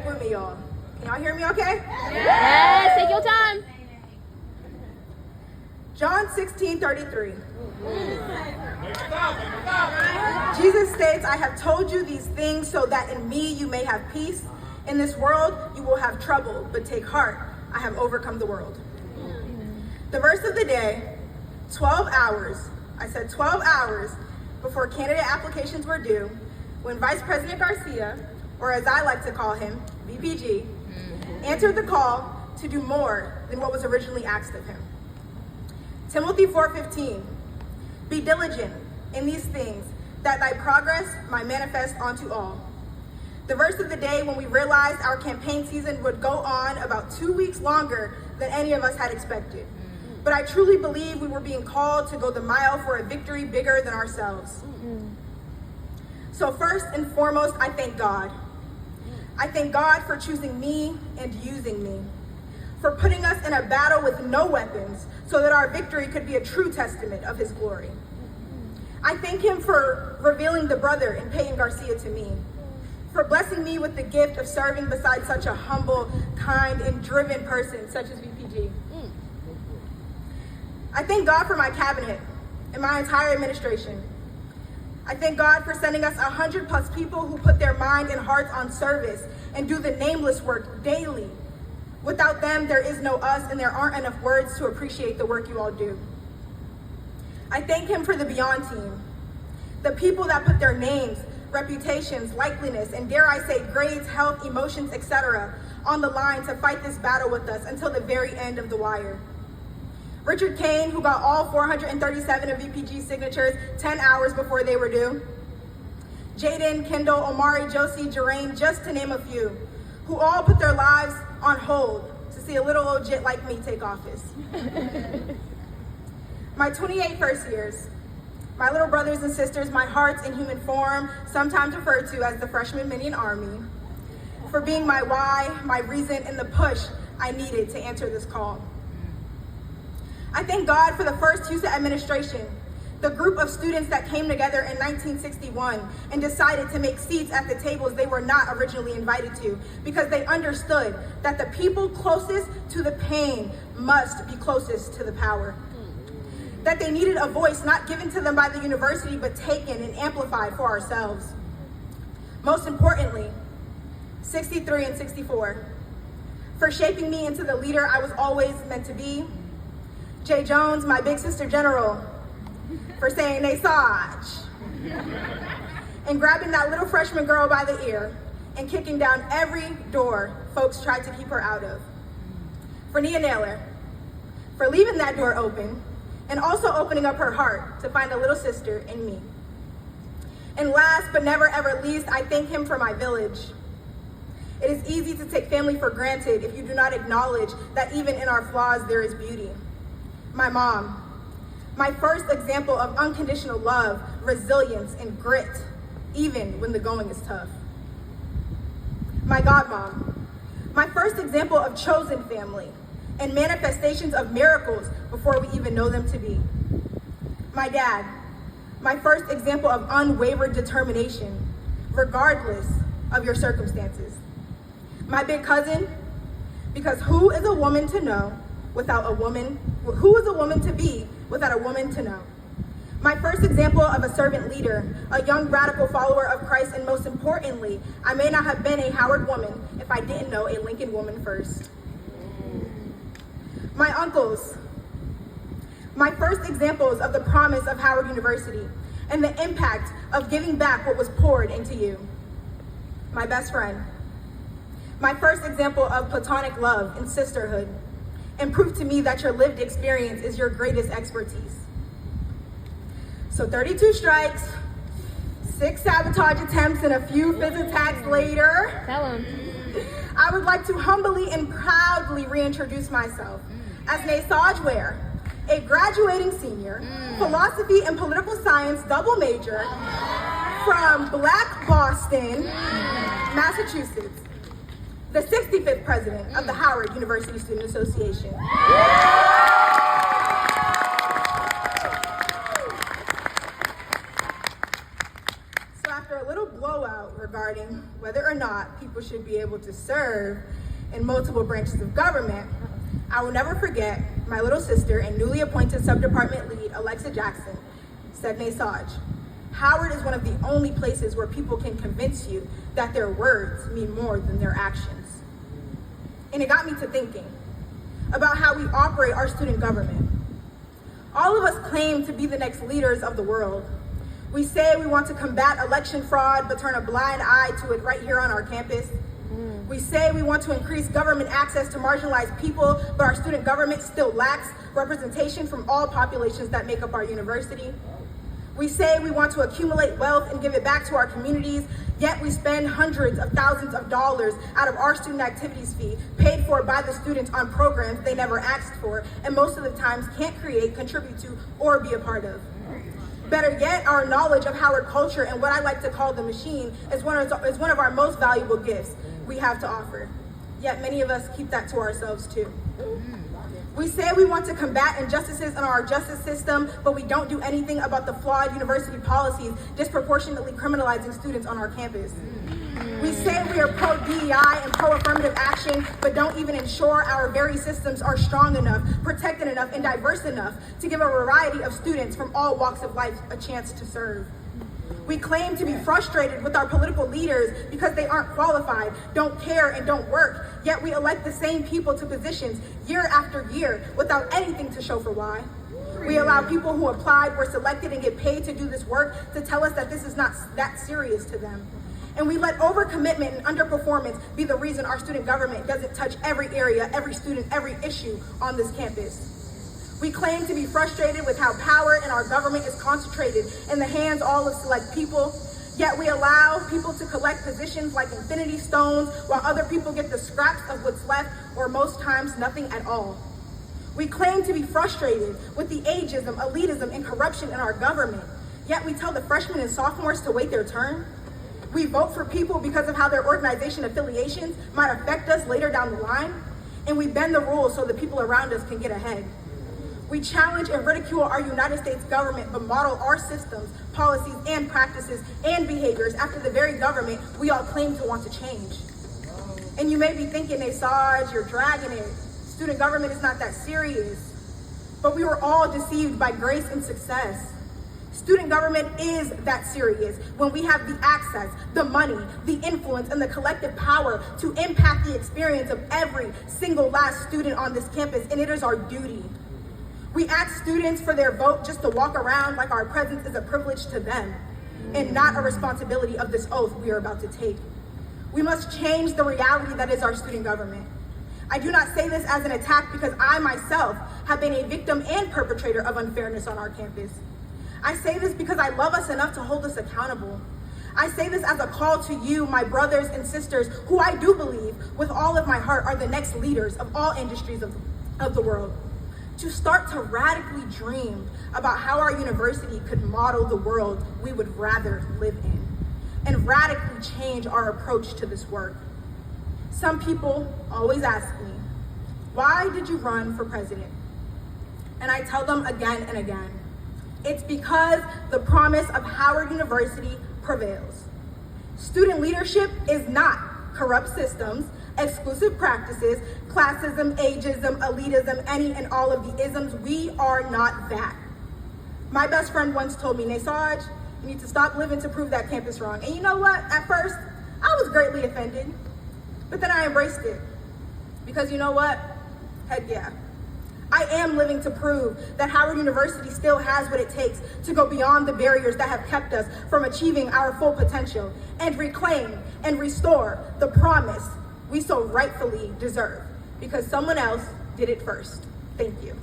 quick with me, y'all. Can y'all hear me okay? Yes, take your time. John 16:33. Jesus states, I have told you these things so that in me you may have peace. In this world you will have trouble, but take heart, I have overcome the world. The verse of the day, 12 hours before candidate applications were due, when Vice President Garcia, or as I like to call him, VPG, answered the call to do more than what was originally asked of him. Timothy 4:15, be diligent in these things, that thy progress might manifest unto all. The verse of the day when we realized our campaign season would go on about 2 weeks longer than any of us had expected. But I truly believe we were being called to go the mile for a victory bigger than ourselves. So first and foremost, I thank God. I thank God for choosing me and using me, for putting us in a battle with no weapons so that our victory could be a true testament of his glory. I thank him for revealing the brother and Peyton Garcia to me, for blessing me with the gift of serving beside such a humble, kind, and driven person such as VPG. I thank God for my cabinet and my entire administration. I thank God for sending us 100+ people who put their mind and hearts on service and do the nameless work daily. Without them, there is no us, and there aren't enough words to appreciate the work you all do. I thank him for the Beyond team, the people that put their names, reputations, likeliness, and dare I say grades, health, emotions, etc. on the line to fight this battle with us until the very end of the wire. Richard Kane, who got all 437 of VPG's signatures 10 hours before they were due. Jaden, Kendall, Omari, Josie, Jeraine, just to name a few, who all put their lives on hold to see a little old jit like me take office. My 28 first years, my little brothers and sisters, my hearts in human form, sometimes referred to as the freshman minion army, for being my why, my reason, and the push I needed to answer this call. I thank God for the first Houston administration, the group of students that came together in 1961 and decided to make seats at the tables they were not originally invited to, because they understood that the people closest to the pain must be closest to the power. That they needed a voice not given to them by the university, but taken and amplified for ourselves. Most importantly, 63 and 64, for shaping me into the leader I was always meant to be. Jay Jones, my big sister general, for saying Naesoj, and grabbing that little freshman girl by the ear and kicking down every door folks tried to keep her out of. For Nia Naylor, for leaving that door open and also opening up her heart to find a little sister in me. And last but never ever least, I thank him for my village. It is easy to take family for granted if you do not acknowledge that even in our flaws there is beauty. My mom, my first example of unconditional love, resilience, and grit, even when the going is tough. My godmom, my first example of chosen family and manifestations of miracles before we even know them to be. My dad, my first example of unwavered determination, regardless of your circumstances. My big cousin, because who is a woman to know without a woman, who is a woman to be without a woman to know? My first example of a servant leader, a young radical follower of Christ, and most importantly, I may not have been a Howard woman if I didn't know a Lincoln woman first. My uncles, my first examples of the promise of Howard University and the impact of giving back what was poured into you. My best friend, my first example of platonic love and sisterhood, and proof to me that your lived experience is your greatest expertise. So 32 strikes, 6 sabotage attempts, and a few fizz attacks later, Tell him. I would like to humbly and proudly reintroduce myself as Naesoj Ware, a graduating senior, philosophy and political science double major from Black Boston, Massachusetts, the 65th president of the Howard University Student Association. So after a little blowout regarding whether or not people should be able to serve in multiple branches of government, I will never forget my little sister and newly appointed subdepartment lead, Alexa Jackson, said, Naesoj, Howard is one of the only places where people can convince you that their words mean more than their actions. And it got me to thinking about how we operate our student government. All of us claim to be the next leaders of the world. We say we want to combat election fraud, but turn a blind eye to it right here on our campus. We say we want to increase government access to marginalized people, but our student government still lacks representation from all populations that make up our university. We say we want to accumulate wealth and give it back to our communities, yet we spend hundreds of thousands of dollars out of our student activities fee, paid for by the students on programs they never asked for, and most of the times can't create, contribute to, or be a part of. Better yet, our knowledge of Howard culture and what I like to call the machine is one of our most valuable gifts we have to offer. Yet many of us keep that to ourselves too. We say we want to combat injustices in our justice system, but we don't do anything about the flawed university policies disproportionately criminalizing students on our campus. We say we are pro-DEI and pro-affirmative action, but don't even ensure our very systems are strong enough, protected enough, and diverse enough to give a variety of students from all walks of life a chance to serve. We claim to be frustrated with our political leaders because they aren't qualified, don't care, and don't work, yet we elect the same people to positions year after year without anything to show for why. We allow people who applied, were selected, and get paid to do this work to tell us that this is not that serious to them. And we let overcommitment and underperformance be the reason our student government doesn't touch every area, every student, every issue on this campus. We claim to be frustrated with how power in our government is concentrated in the hands all of select people, yet we allow people to collect positions like infinity stones while other people get the scraps of what's left, or most times nothing at all. We claim to be frustrated with the ageism, elitism, and corruption in our government, yet we tell the freshmen and sophomores to wait their turn. We vote for people because of how their organization affiliations might affect us later down the line, and we bend the rules so the people around us can get ahead. We challenge and ridicule our United States government, but model our systems, policies, and practices and behaviors after the very government we all claim to want to change. And you may be thinking, Naesoj, you're dragging it. Student government is not that serious. But we were all deceived by grace and success. Student government is that serious when we have the access, the money, the influence, and the collective power to impact the experience of every single last student on this campus, and it is our duty. We ask students for their vote just to walk around like our presence is a privilege to them and not a responsibility of this oath we are about to take. We must change the reality that is our student government. I do not say this as an attack because I myself have been a victim and perpetrator of unfairness on our campus. I say this because I love us enough to hold us accountable. I say this as a call to you, my brothers and sisters, who I do believe with all of my heart are the next leaders of all industries of the world, to start to radically dream about how our university could model the world we would rather live in, and radically change our approach to this work. Some people always ask me, why did you run for president? And I tell them again and again, it's because the promise of Howard University prevails. Student leadership is not corrupt systems, exclusive practices, classism, ageism, elitism, any and all of the isms. We are not that. My best friend once told me, Naesoj, you need to stop living to prove that campus wrong. And you know what? At first, I was greatly offended, but then I embraced it. Because you know what? Heck yeah. I am living to prove that Howard University still has what it takes to go beyond the barriers that have kept us from achieving our full potential and reclaim and restore the promise we so rightfully deserve, because someone else did it first. Thank you.